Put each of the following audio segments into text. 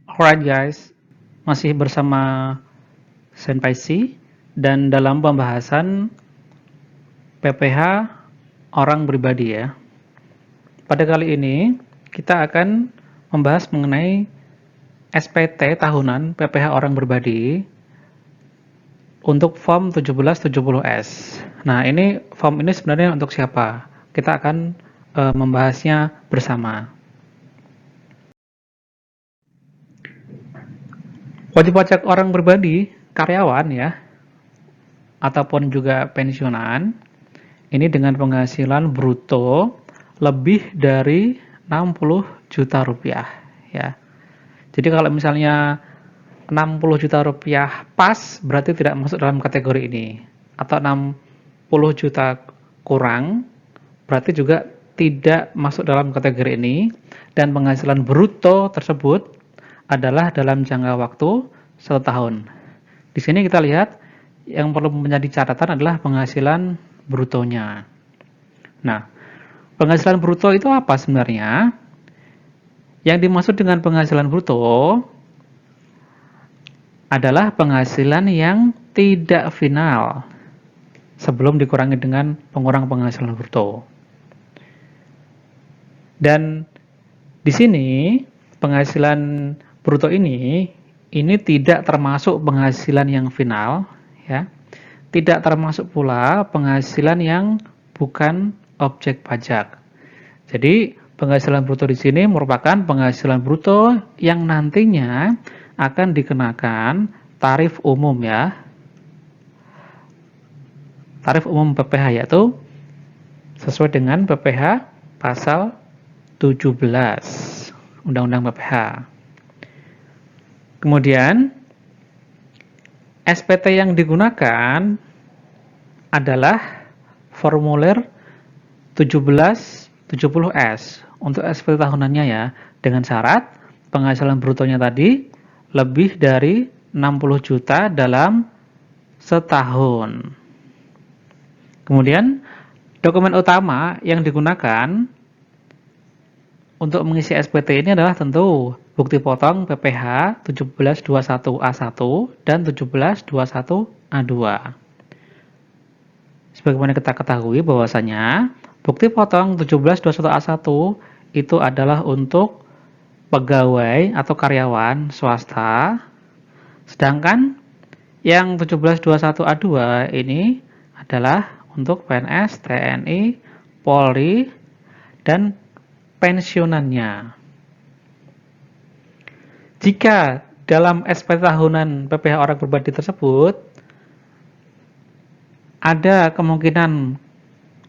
Alright guys, masih bersama Senpai C dan dalam pembahasan PPh orang pribadi ya. Pada kali ini kita akan membahas mengenai SPT tahunan PPh orang pribadi untuk form 1770S. Nah, form ini sebenarnya untuk siapa? Kita akan membahasnya bersama. Wajib pajak orang pribadi, karyawan ya, ataupun juga pensiunan, ini dengan penghasilan bruto lebih dari 60 juta rupiah ya. Jadi kalau misalnya 60 juta rupiah pas, berarti tidak masuk dalam kategori ini. Atau 60 juta kurang, berarti juga tidak masuk dalam kategori ini. Dan penghasilan bruto tersebut adalah dalam jangka waktu 1 tahun. Di sini kita lihat yang perlu menjadi catatan adalah penghasilan brutonya. Nah, penghasilan bruto itu apa sebenarnya? Yang dimaksud dengan penghasilan bruto adalah penghasilan yang tidak final sebelum dikurangi dengan pengurang penghasilan bruto. Dan di sini penghasilan bruto ini tidak termasuk penghasilan yang final ya. Tidak termasuk pula penghasilan yang bukan objek pajak. Jadi penghasilan bruto di sini merupakan penghasilan bruto yang nantinya akan dikenakan tarif umum ya. Tarif umum PPh yaitu sesuai dengan PPh pasal 17 Undang-Undang PPh. Kemudian SPT yang digunakan adalah formulir 1770S untuk SPT tahunannya ya, dengan syarat penghasilan brutonya tadi lebih dari 60 juta dalam setahun. Kemudian dokumen utama yang digunakan untuk mengisi SPT ini adalah tentu bukti potong PPh 1721A1 dan 1721A2. Sebagaimana kita ketahui bahwasanya bukti potong 1721A1 itu adalah untuk pegawai atau karyawan swasta, sedangkan yang 1721A2 ini adalah untuk PNS, TNI, Polri, dan pensiunannya. Jika dalam SPT tahunan PPh orang pribadi tersebut ada kemungkinan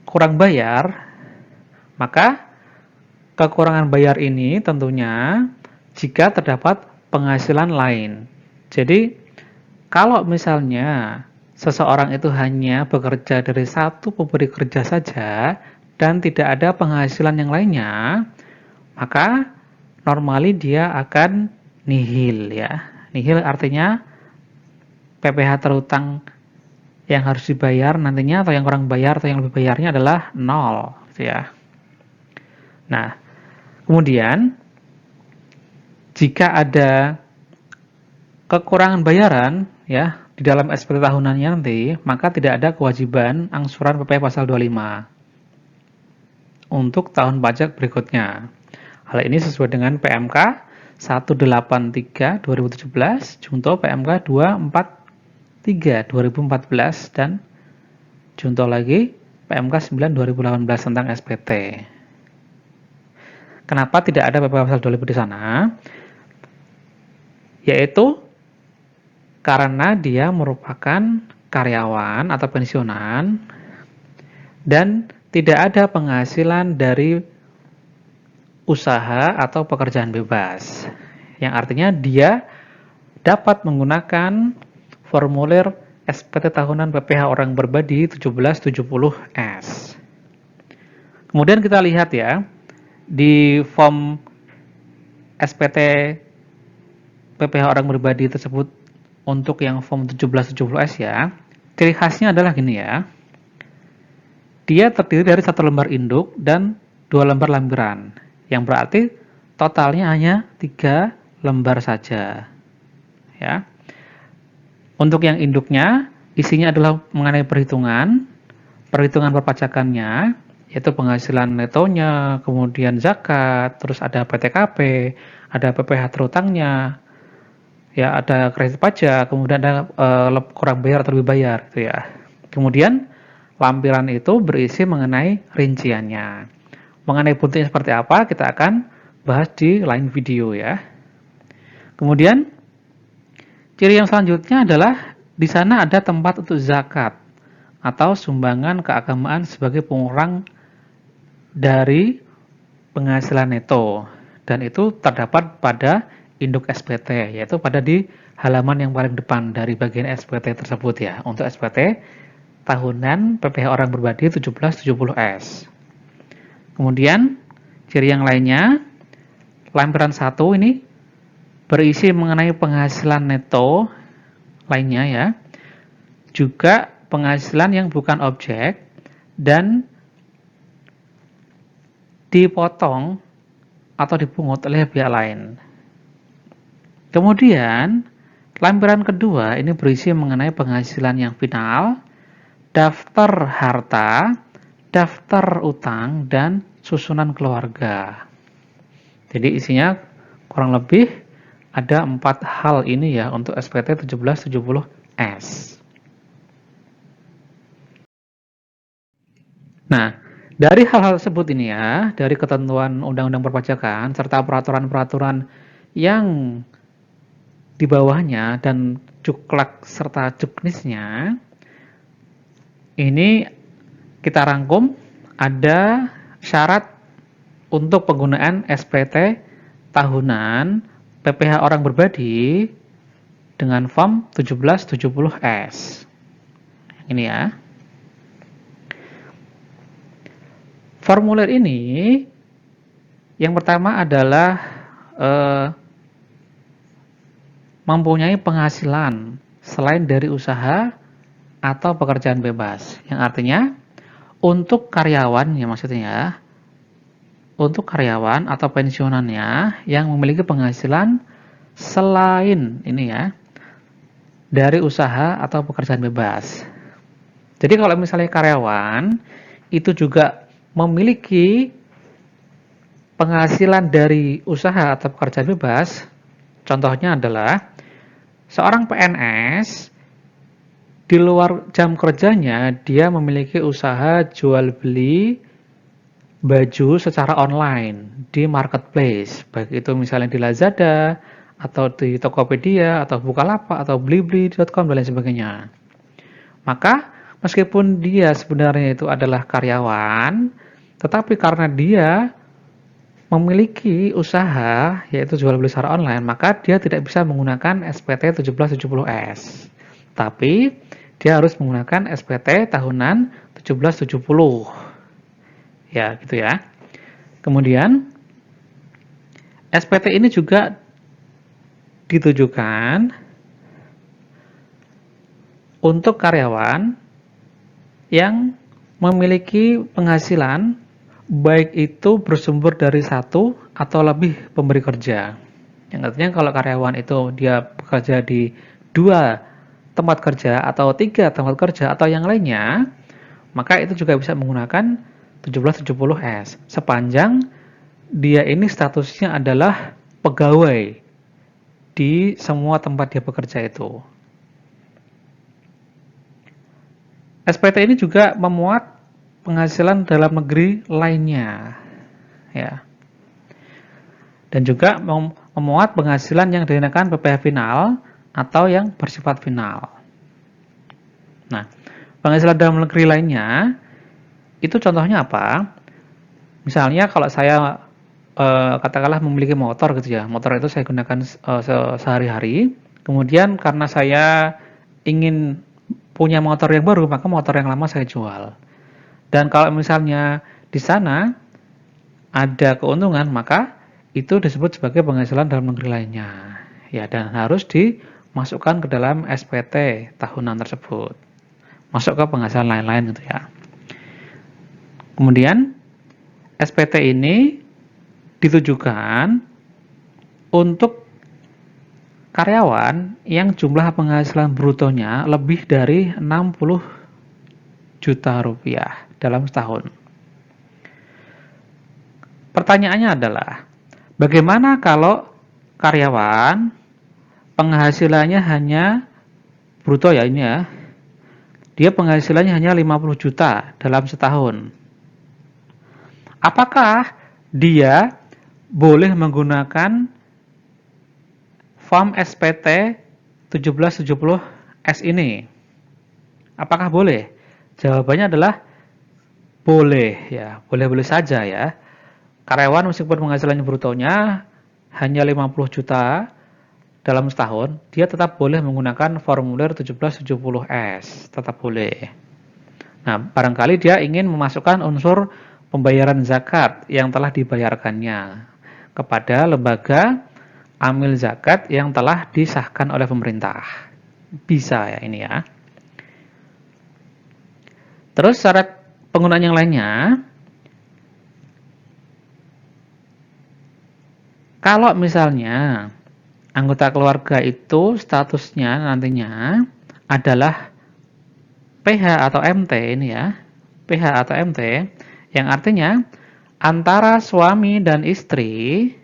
kurang bayar, maka kekurangan bayar ini tentunya jika terdapat penghasilan lain. Jadi, kalau misalnya seseorang itu hanya bekerja dari satu pemberi kerja saja dan tidak ada penghasilan yang lainnya, maka normally dia akan nihil ya. Nihil artinya PPh terutang yang harus dibayar nantinya atau yang kurang bayar atau yang lebih bayarnya adalah 0 gitu ya. Nah, kemudian jika ada kekurangan bayaran ya di dalam SPT tahunannya nanti, maka tidak ada kewajiban angsuran PPh pasal 25 untuk tahun pajak berikutnya. Hal ini sesuai dengan PMK 183 2017, junto PMK 243 2014 dan junto lagi PMK 9 2018 tentang SPT. Kenapa tidak ada PPh pasal 25 di sana? Yaitu karena dia merupakan karyawan atau pensiunan dan tidak ada penghasilan dari usaha atau pekerjaan bebas, yang artinya dia dapat menggunakan formulir SPT tahunan PPh orang pribadi 1770S. Kemudian kita lihat ya, di form SPT PPh orang pribadi tersebut untuk yang form 1770S ya, ciri khasnya adalah gini ya. Dia terdiri dari 1 lembar induk dan 2 lembar lampiran, yang berarti totalnya hanya 3 lembar saja. Ya. Untuk yang induknya, isinya adalah mengenai perhitungan perpajakannya, yaitu penghasilan netonya, kemudian zakat, terus ada PTKP, ada PPh terutangnya, ya ada kredit pajak, kemudian ada kurang bayar atau lebih bayar, gitu ya. Kemudian lampiran itu berisi mengenai rinciannya. Mengenai bentuknya seperti apa, kita akan bahas di lain video ya. Kemudian ciri yang selanjutnya adalah di sana ada tempat untuk zakat atau sumbangan keagamaan sebagai pengurang dari penghasilan neto, dan itu terdapat pada induk SPT, yaitu pada di halaman yang paling depan dari bagian SPT tersebut ya, untuk SPT tahunan PPh orang berbadi 1770S. Kemudian ciri yang lainnya, lampiran 1 ini berisi mengenai penghasilan neto lainnya ya, juga penghasilan yang bukan objek dan dipotong atau dipungut oleh pihak lain. Kemudian lampiran kedua ini berisi mengenai penghasilan yang final, daftar harta, daftar utang, dan susunan keluarga. Jadi isinya kurang lebih ada 4 hal ini ya untuk SPT 1770S. Nah, dari hal-hal tersebut ini ya, dari ketentuan Undang-Undang Perpajakan serta peraturan-peraturan yang di bawahnya dan cuklak serta juknisnya, ini kita rangkum ada syarat untuk penggunaan SPT tahunan PPh orang berbadi dengan form 1770S. Ini ya. Formulir ini yang pertama adalah mempunyai penghasilan selain dari usaha atau pekerjaan bebas, yang artinya untuk karyawan ya maksudnya, untuk karyawan atau pensiunannya yang memiliki penghasilan selain ini ya dari usaha atau pekerjaan bebas. Jadi kalau misalnya karyawan itu juga memiliki penghasilan dari usaha atau pekerjaan bebas, contohnya adalah seorang PNS di luar jam kerjanya dia memiliki usaha jual beli baju secara online di marketplace, baik itu misalnya di Lazada atau di Tokopedia atau Bukalapak atau Blibli.com dan lain sebagainya. Maka meskipun dia sebenarnya itu adalah karyawan, tetapi karena dia memiliki usaha yaitu jual beli secara online, maka dia tidak bisa menggunakan SPT 1770S. Tapi dia harus menggunakan SPT tahunan 1770. Ya, gitu ya. Kemudian SPT ini juga ditujukan untuk karyawan yang memiliki penghasilan baik itu bersumber dari satu atau lebih pemberi kerja. Yang artinya kalau karyawan itu dia bekerja di 2 tempat kerja atau 3 tempat kerja atau yang lainnya, maka itu juga bisa menggunakan 1770S sepanjang dia ini statusnya adalah pegawai di semua tempat dia bekerja itu. SPT ini juga memuat penghasilan dalam negeri lainnya, ya, dan juga memuat penghasilan yang dikenakan PPh final atau yang bersifat final. Nah, penghasilan dalam negeri lainnya itu contohnya apa? Misalnya kalau saya katakanlah memiliki motor gitu ya, motor itu saya gunakan sehari-hari. Kemudian karena saya ingin punya motor yang baru, maka motor yang lama saya jual. Dan kalau misalnya di sana ada keuntungan, maka itu disebut sebagai penghasilan dalam negeri lainnya. Ya, dan harus dimasukkan ke dalam SPT tahunan tersebut. Masuk ke penghasilan lain-lain gitu ya. Kemudian SPT ini ditujukan untuk karyawan yang jumlah penghasilan brutonya lebih dari 60 juta rupiah dalam setahun. Pertanyaannya adalah, bagaimana kalau karyawan penghasilannya hanya bruto ya ini ya, dia penghasilannya hanya 50 juta dalam setahun. Apakah dia boleh menggunakan form SPT 1770S ini? Apakah boleh? Jawabannya adalah boleh ya, boleh-boleh saja ya. Karyawan meskipun penghasilannya brutonya hanya 50 juta dalam setahun, dia tetap boleh menggunakan formulir 1770S, tetap boleh. Nah, barangkali dia ingin memasukkan unsur pembayaran zakat yang telah dibayarkannya kepada lembaga amil zakat yang telah disahkan oleh pemerintah. Bisa ya ini ya. Terus syarat penggunaan yang lainnya, kalau misalnya anggota keluarga itu statusnya nantinya adalah PH atau MT ini ya, PH atau MT, yang artinya antara suami dan istri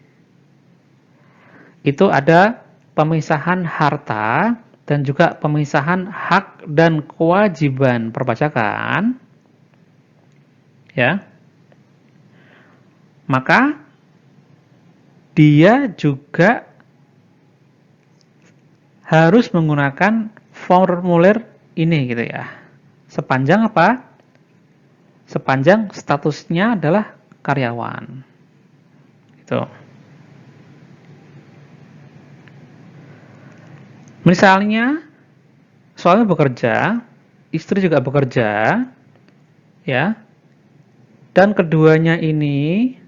itu ada pemisahan harta dan juga pemisahan hak dan kewajiban perpajakan, ya, maka dia juga harus menggunakan formulir ini gitu ya. Sepanjang apa? Sepanjang statusnya adalah karyawan. Gitu. Misalnya suami bekerja, istri juga bekerja, ya. Dan keduanya ini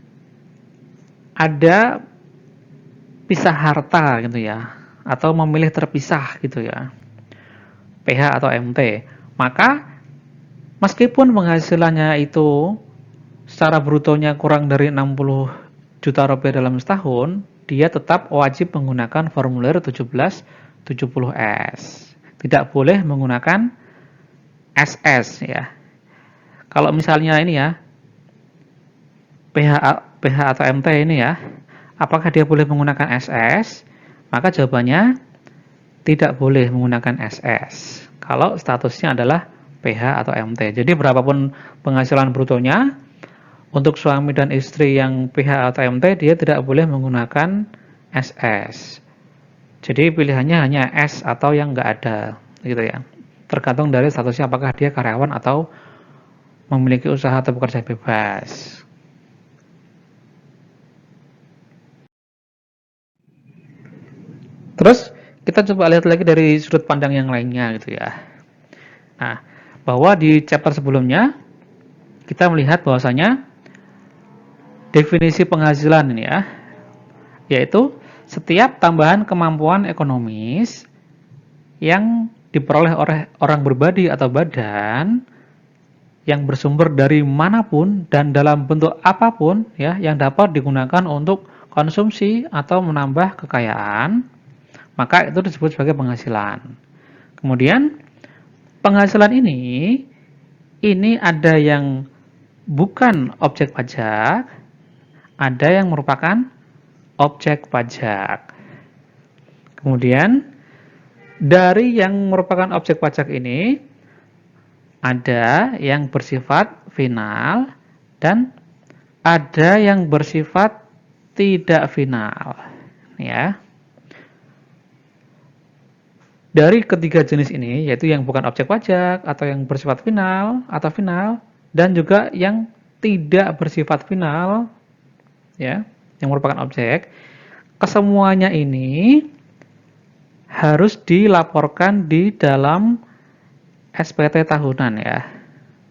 ada pisah harta gitu ya, atau memilih terpisah gitu ya. PH atau MT. Maka meskipun penghasilannya itu secara brutonya kurang dari 60 juta rupiah dalam setahun, dia tetap wajib menggunakan formulir 1770S. Tidak boleh menggunakan SS ya. Kalau misalnya ini ya, PH atau MT ini ya, apakah dia boleh menggunakan SS? Maka jawabannya tidak boleh menggunakan SS. Kalau statusnya adalah PH atau MT. Jadi berapapun penghasilan brutonya, untuk suami dan istri yang PH atau MT, dia tidak boleh menggunakan SS. Jadi pilihannya hanya S atau yang nggak ada, gitu ya. Tergantung dari statusnya apakah dia karyawan atau memiliki usaha atau pekerja bebas. Terus kita coba lihat lagi dari sudut pandang yang lainnya gitu ya. Nah, bahwa di chapter sebelumnya kita melihat bahwasanya definisi penghasilan ini ya, yaitu setiap tambahan kemampuan ekonomis yang diperoleh oleh orang berbadi atau badan yang bersumber dari manapun dan dalam bentuk apapun ya yang dapat digunakan untuk konsumsi atau menambah kekayaan, maka itu disebut sebagai penghasilan. Kemudian penghasilan ini ada yang bukan objek pajak, ada yang merupakan objek pajak. Kemudian dari yang merupakan objek pajak ini ada yang bersifat final dan ada yang bersifat tidak final, ya. Dari ketiga jenis ini, yaitu yang bukan objek pajak, atau yang bersifat final, atau final, dan juga yang tidak bersifat final, ya, yang merupakan objek, kesemuanya ini harus dilaporkan di dalam SPT tahunan ya.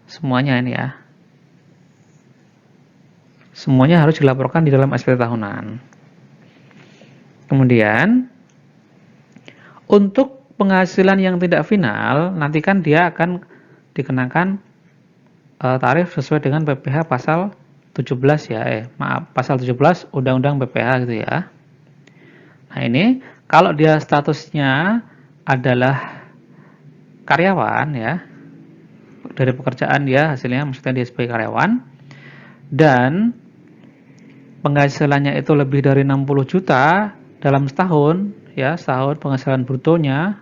Semuanya ini ya. Semuanya harus dilaporkan di dalam SPT tahunan. Kemudian, untuk penghasilan yang tidak final, nanti kan dia akan dikenakan tarif sesuai dengan PPh pasal 17 ya, pasal 17 Undang-Undang PPh gitu ya. Nah, Nah, ini kalau dia statusnya adalah karyawan ya, dari pekerjaan dia hasilnya maksudnya dia sebagai karyawan dan penghasilannya itu lebih dari 60 juta dalam setahun ya, setahun penghasilan brutonya,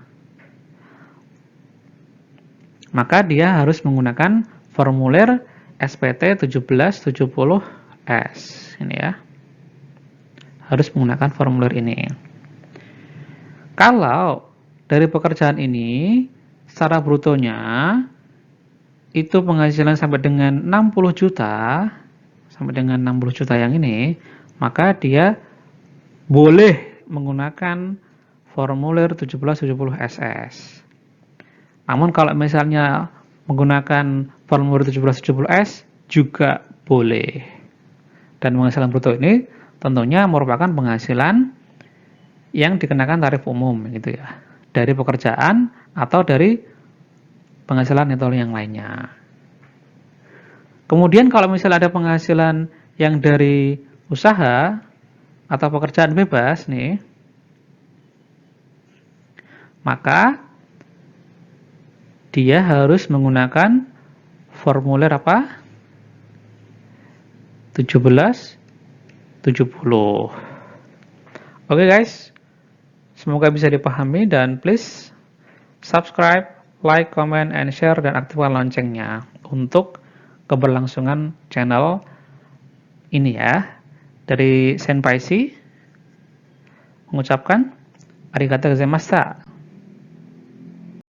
maka dia harus menggunakan formulir SPT 1770S ini ya. Harus menggunakan formulir ini. Kalau dari pekerjaan ini secara brutonya itu penghasilan sampai dengan 60 juta, sampai dengan 60 juta yang ini, maka dia boleh menggunakan formulir 1770 SS. Namun kalau misalnya menggunakan formulir 1770 S juga boleh. Dan penghasilan bruto ini tentunya merupakan penghasilan yang dikenakan tarif umum gitu ya. Dari pekerjaan atau dari penghasilan netto yang lainnya. Kemudian kalau misalnya ada penghasilan yang dari usaha atau pekerjaan bebas nih, maka dia harus menggunakan formulir apa? 1770. Oke guys, semoga bisa dipahami dan please subscribe, like, comment, and share dan aktifkan loncengnya untuk keberlangsungan channel ini ya. Dari Senpai mengucapkan arigatou gozaimashita.